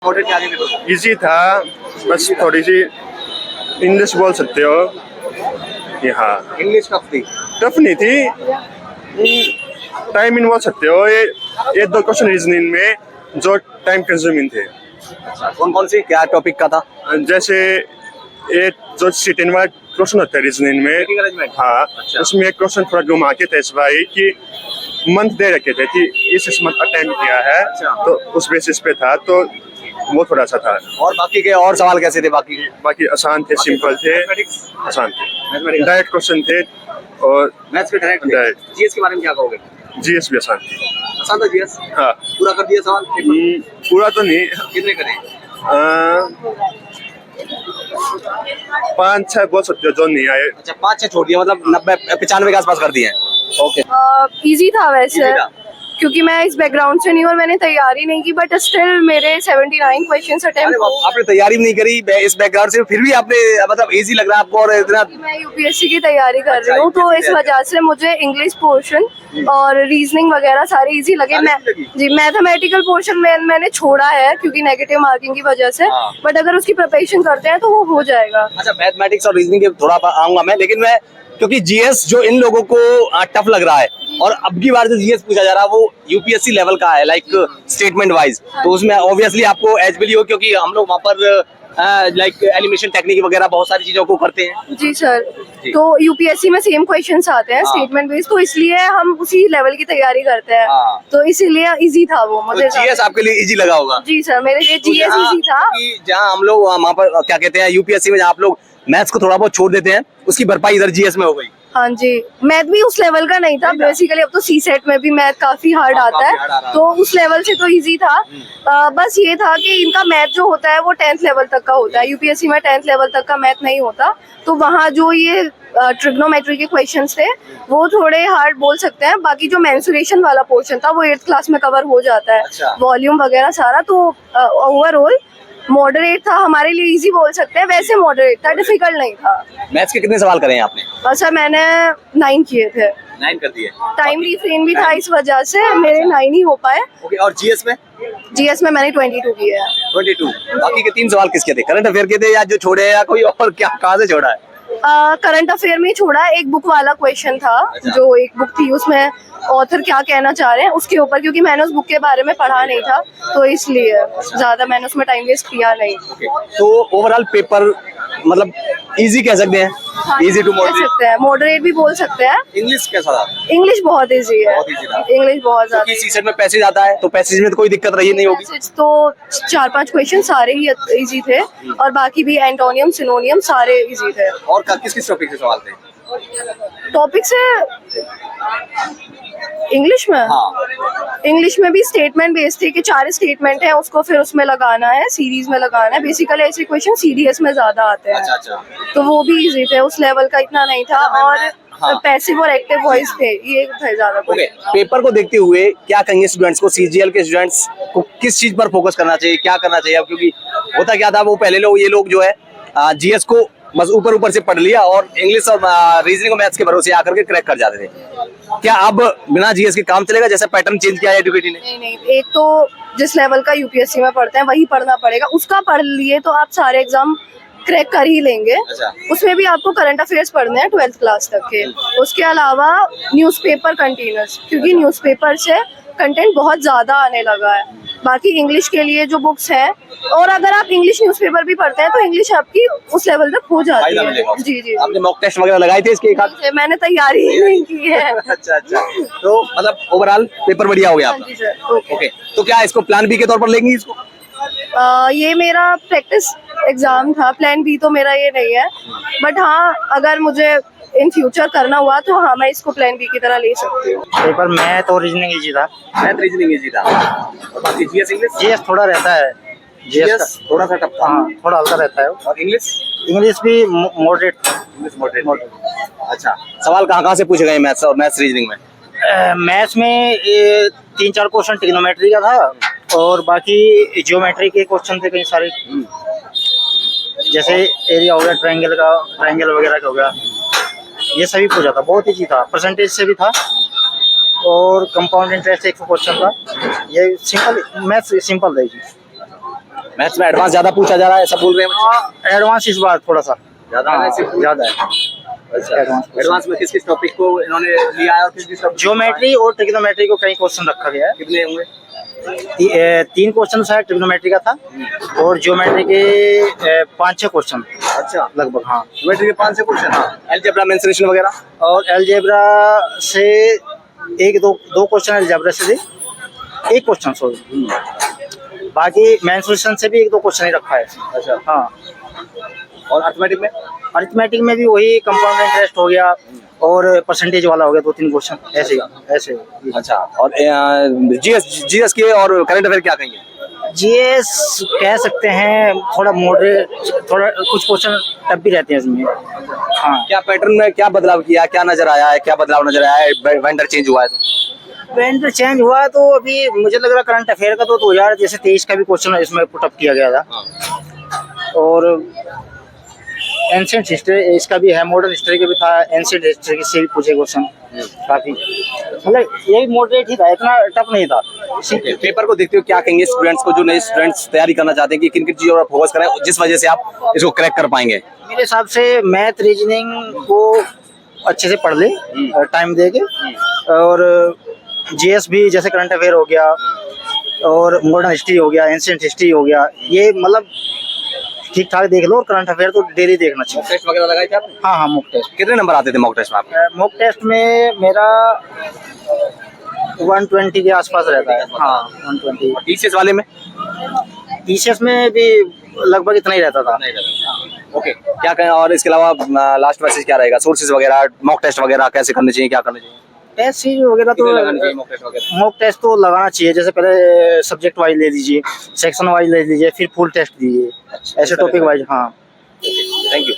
Order क्या आगे easy था, बस थोड़ी सी इंग्लिश बोल सकते हो। हाँ, इंग्लिश टफ थी। टफ नहीं थी, टाइम इन बोल सकते हो। ये दो क्वेश्चन रीजनिंग में जो टाइम कंज्यूमिंग थे। कौन कौन सी क्या टॉपिक का था? जैसे ये जो सिटिंग वाला क्वेश्चन होता है रीजनिंग में, Sitting arrangement? हाँ, अच्छा। उसमें एक क्वेश्चन थोड़ा घुमा के थे इस भाई कि मंथ दे रखे थे कि इस मंथ अटेम्प्ट किया है, अच्छा। तो उस बेसिस पे था, तो वो थोड़ा सा था। और बाकी के और सवाल कैसे थे बाकी? बाकी आसान थे, सिंपल थे, आसान थे, मैथमेटिक्स डायरेक्ट क्वेश्चन थे और मैथ्स के डायरेक्ट Direct। जीएस के बारे में क्या कहोगे? जीएस भी आसान थी। आसान था जीएस? हाँ, पूरा कर दिया सवाल? पूरा तो नहीं, कितने करे? 5-6 बोल सकते हो जो नहीं आए। अच्छा 5-6 छोड़ दिया, मतलब 90-95 के आसपास कर दिए हैं। ओके। इजी था वैसे। Easy था? क्योंकि मैं इस बैकग्राउंड से नहीं हूँ और मैंने तैयारी नहीं की, बट स्टिल मेरे 79 क्वेश्चंस अरे अटेम्प्ट बाप, आपने तैयारी भी नहीं करी इस बैकग्राउंड से, फिर भी आपने मतलब इजी लग रहा है आपको और इतना। मैं यूपीएससी की तैयारी कर अच्छा, रही हूँ, तो UPSC इस की वजह से मुझे इंग्लिश पोर्शन और रीजनिंग वगैरह सारे इजी लगे। सारी मैं easy लगी? जी मैथमेटिकल पोर्शन मैंने छोड़ा है क्योंकि नेगेटिव मार्किंग की वजह से, हाँ। बट अगर उसकी प्रिपरेशन करते हैं तो वो हो जाएगा। अच्छा मैथमेटिक्स और रीजनिंग के थोड़ा आऊंगा मैं, लेकिन मैं क्योंकि जीएस जो इन लोगों को टफ लग रहा है और अब की बार जो जीएस पूछा जा रहा है वो यूपीएससी लेवल का है, लाइक स्टेटमेंट वाइज, तो उसमें ऑब्वियसली आपको एलिजिबल हो क्योंकि हम लोग वहाँ पर लाइक एनिमेशन टेक्निक वगैरह बहुत सारी चीजों को करते हैं। जी सर। तो यूपीएससी में सेम क्वेश्चंस आते हैं हाँ। स्टेटमेंट बेस्ड, तो इसलिए हम उसी लेवल की तैयारी करते हैं। हाँ। तो इसीलिए इजी था वो तो मुझे। जीएस आपके लिए इजी लगा होगा? जी सर, मेरे लिए तो जीएस इजी था। जहाँ हम लोग वहाँ पर क्या कहते हैं यूपीएससी में जहाँ आप लोग मैथ्स को थोड़ा बहुत छोड़ देते हैं, उसकी भरपाई इधर जीएस में हो गई। हाँ जी, मैथ भी उस लेवल का नहीं था बेसिकली। अब तो सी सेट में भी मैथ काफी हार्ड हाँ, आता काफी hard आ रहा है, तो उस लेवल से तो इजी था। बस ये था कि इनका मैथ जो होता है वो 10th लेवल तक का होता है, यूपीएससी में 10th लेवल तक का मैथ नहीं होता। तो वहाँ जो ये ट्रिग्नोमेट्री के क्वेश्चंस थे वो थोड़े हार्ड बोल सकते हैं। बाकी जो मेंसुरेशन वाला पोर्शन था वो 8th क्लास में कवर हो जाता है, अच्छा। वॉल्यूम वगैरह सारा। तो ओवरऑल मॉडरेट था, हमारे लिए इजी बोल सकते हैं। वैसे मॉडरेट था, डिफिकल्ट नहीं था। मैथ्स के कितने सवाल करे हैं आपने? सर मैंने 9 किए थे। 9 कर दिए। टाइम रिफ्रेन भी था, इस वजह से मेरे 9 ही हो पाए। ओके, और जीएस में? जीएस में मैंने 22 किए हैं। 22। बाकी के 3 सवाल किसके थे? करंट अफेयर के थे या जो छोड़े हैं या कोई और, क्या कहाँ से छोड़ा है? करंट अफेयर में ही छोड़ा। एक बुक वाला क्वेश्चन था, अच्छा। जो एक बुक थी उसमें ऑथर क्या कहना चाह रहे हैं उसके ऊपर, क्योंकि मैंने उस बुक के बारे में पढ़ा नहीं था, तो इसलिए ज्यादा मैंने उसमें टाइम वेस्ट किया नहीं। तो ओवरऑल पेपर मतलब इजी कह सकते हैं, इजी टू कह मॉडरेट। सकते हैं, मॉडरेट भी बोल सकते हैं। इंग्लिश कैसा था? इंग्लिश बहुत इजी है, बहुत easy था। इंग्लिश बहुत क्योंकि ज्यादा। सीसेट में पैसेज आता है, तो पैसेज में तो कोई दिक्कत रही नहीं होगी। मैसेज तो 4-5 क्वेश्चन सारे ही इजी थे, और बाकी भी एंटोनियम सिनोनियम सारे इजी थे। और किस किस टॉपिक के सवाल थे? टॉपिक से इंग्लिश में, हाँ। इंग्लिश में भी स्टेटमेंट बेस्ड थे कि 4 स्टेटमेंट है, उसको फिर उसमें लगाना है, सीरीज में लगाना है। बेसिकली ऐसे क्वेश्चन सीडीएस में ज्यादा आते हैं। अच्छा अच्छा। तो वो भी इजी थे, उस लेवल का इतना नहीं था। और हाँ। पैसिव और एक्टिव वॉइस थे, ये थे ज्यादा। ओके, पेपर को देखते हुए क्या कहेंगे स्टूडेंट्स को, सीजीएल के स्टूडेंट्स को किस चीज पर फोकस करना चाहिए, क्या करना चाहिए? अब क्योंकि होता क्या था, वो पहले लोग, ये लोग जो है जीएस को बस ऊपर ऊपर से पढ़ लिया और इंग्लिश और रीजनिंग और मैथ्स के भरोसे आकर के क्रैक कर जाते थे। क्या अब बिना जीएस के काम चलेगा, जैसा पैटर्न चेंज किया है एजुकेटी ने? नहीं नहीं, एक तो जिस लेवल का यूपीएससी में पढ़ते हैं वही पढ़ना पड़ेगा। उसका पढ़ लिए तो आप सारे एग्जाम क्रैक कर ही लेंगे। अच्छा। उसमें भी आपको करंट अफेयर्स पढ़ने हैं 12th क्लास तक के। उसके अलावा न्यूज़पेपर कंटिन्यूस, क्योंकि न्यूज़पेपर से कंटेंट बहुत ज्यादा आने लगा है। बाकी इंग्लिश के लिए जो बुक्स हैं, और अगर आप इंग्लिश न्यूज़पेपर भी पढ़ते हैं तो इंग्लिश आपकी उस लेवल तक हो जाती फायदा है। मिलेगा। जी जी। आपने मॉक टेस्ट वगैरह लगाए थे इसके एक आध? मैंने तैयारी ही नहीं की है। अच्छा अच्छा। तो मतलब ओवरऑल पेपर बढ़िया हो गया हाँ आपका? जी सर। ओके। ओके, तो क्या इसको प्लान बी के तौर पर लेंगे इसको? ये मेरा प्रैक्टिस एग्जाम था, प्लान बी तो मेरा ये नहीं है। बट हाँ, अगर मुझे इन फ्यूचर करना हुआ तो हाँ, मैं इसको प्लान बी की तरह ले सकती हूँ। पेपर मैथ और रीजनिंग इजी था। मैथ रीजनिंग इजी था, और बाकी जीएस इंग्लिश? जीएस थोड़ा रहता है, जीएस थोड़ा सा टफ था। हाँ थोड़ा हल्का रहता है। और इंग्लिश? इंग्लिश भी मॉडरेट था। English moderate. अच्छा, सवाल कहाँ कहाँ से पूछे गए मैथ्स और मैथ्स रीजनिंग में? मैथ्स में 3-4 क्वेश्चन ट्रिग्नोमेट्री का था, और बाकी ज्योमेट्री के क्वेश्चन थे कई सारे, जैसे एरिया हो गया, ट्रायंगल वगैरह का हो गया, ये सभी पूछा था। बहुत इजी था, परसेंटेज से भी था, और कंपाउंड इंटरेस्ट एक क्वेश्चन था। ये सिंपल मैथ्स, सिंपल था। मैथ्स में एडवांस ज्यादा पूछा जा रहा है, ऐसा बोल रहे हैं बच्चे? एडवांस इस बार थोड़ा सा ज्यादा है ऐसे? ज्यादा है। अच्छा, एडवांस में किस किस टॉपिक को इन्होंने लिया है और किस किस topic- ज्योमेट्री और ट्रिग्नोमेट्री को कई क्वेश्चन रखा गया है। कितने होंगे? 3 क्वेश्चन शायद ट्रिग्नोमेट्री का था और ज्योमेट्री के 5-6 क्वेश्चन अच्छा, लगभग। हाँ, ज्योमेट्री के 5 से क्वेश्चन, अलजेब्रा मेंसुरेशन वगैरह। और अलजेब्रा से दो क्वेश्चन अलजेब्रा से थे, एक क्वेश्चन सॉरी, बाकी मेंसुरेशन से भी 1-2 क्वेश्चन ही रखा है। अच्छा, हाँ, और अर्थमेटिक में? अरिथमेटिक में भी वही कंपाउंड इंटरेस्ट हो गया और परसेंटेज वाला हो गया, 2-3 क्वेश्चन ऐसे। अच्छा, और जीएस के और करंट अफेयर क्या कहेंगे? जीएस कह सकते हैं थोड़ा मॉडरेट, थोड़ा कुछ क्वेश्चन टफ भी रहते हैं इसमें। हाँ, क्या पैटर्न में क्या बदलाव किया, क्या नजर आया है, क्या बदलाव नजर आया है, वेंडर चेंज हुआ है तो? वेंडर चेंज हुआ तो अभी मुझे लग रहा है करंट अफेयर का तो 2023 का भी क्वेश्चन इसमें पुटअप किया गया था। और एंशिएंट हिस्ट्री इसका भी है, मॉडर्न हिस्ट्री का भी था, एंशिएंट हिस्ट्री से भी पूछे क्वेश्चन काफी, मतलब ये भी मॉडरेट ही था, इतना टफ नहीं था। पेपर को देखते हो क्या कहेंगे स्टूडेंट्स को, जो नए स्टूडेंट्स तैयारी करना चाहते हैं कि किन किन चीजों पर फोकस करें जिस वजह से आप इसको क्रैक कर पाएंगे? मेरे हिसाब से मैथ रीजनिंग को अच्छे से पढ़ ले टाइम दे के, और जीएस भी जैसे करंट अफेयर हो गया और मॉडर्न हिस्ट्री हो गया, एंशिएंट हिस्ट्री हो गया, ये मतलब ठीक ठाक देख लो। और करंट अफेयर तो डेली देखना चाहिए। टेस्ट वगैरह लगाए थे आपने? हाँ, मॉक टेस्ट। कितने नंबर आते थे मॉक टेस्ट में आपके? मॉक टेस्ट में मेरा 120 के आसपास रहता है। हाँ, 120। टीसीएस वाले में? टीसीएस में भी लगभग इतना ही रहता था। ओके, क्या कहें और इसके अलावा लास्ट मैसेज क्या रहेगा? सोर्सेज वगैरह, मॉक टेस्ट वगैरह कैसे करने चाहिए, क्या करने चाहिए? टेस्ट सीरीज वगैरह तो मॉक टेस्ट तो लगाना चाहिए। जैसे पहले सब्जेक्ट वाइज ले लीजिए, सेक्शन वाइज ले लीजिए, फिर फुल टेस्ट दीजिए, ऐसे टॉपिक वाइज। हाँ, थैंक यू।